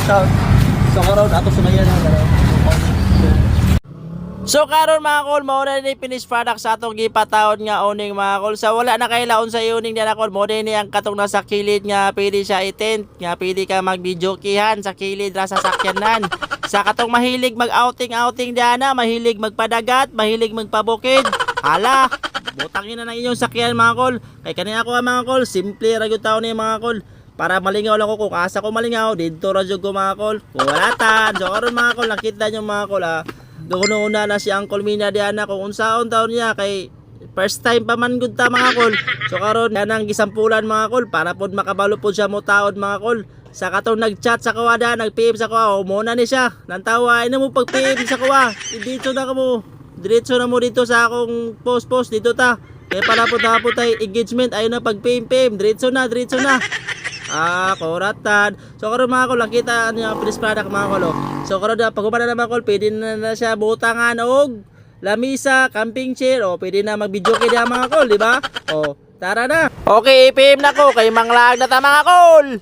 town. So karon ato sumayan na karon. So karon mga kol, mao na ni finish product sa atong gipatawon nga oning mga kol. Sa wala na kay laon sa uning diyan kol, mo ni ang katong nasa kilid nga pwede siya i-tent, nga pwede ka mag-videokihan sa kilid ra sa sakyanan. Sa katong mahilig mag-outing diyan na, mahilig magpadagat, mahilig magpabukid. Hala, butangin na inyong sakyan mga kol. Kay kani ako mga kol, simple ra gyud taon ni mga kol. Para malingaw lang ko kung asa ko malingaw, dito ra jud ko mga kol. Kuwalatan. So karon mga kol, nakita nyo mga kol una na si Uncle Mina diana kung unsaon taon niya kay first time pa man gud ta mga kol. So karon yan ang gisampulan mga kol para pod makabalo pod siya mo taod mga kol. Sa katong nag-chat sa kawada, nag-PM sa kawa, muna ni siya. Nantawa, ina mo pag-PM sa kawa. Dito na ka mo. Diretso na mo dito sa akong post dito ta. Kaya pala po na po tayo engagement, ayun na pag-PM. Diretso na. Kuratan. So karon mga kol, nakita niyo ang finished product mga kol. So karon na pagumana na mga kol, pwede na siya butangan og lamisa, camping chair, o pwede na mag-video kaya mga kol, di ba? O, tara na. Okay, PM na ko kay manglag na ta mga kol.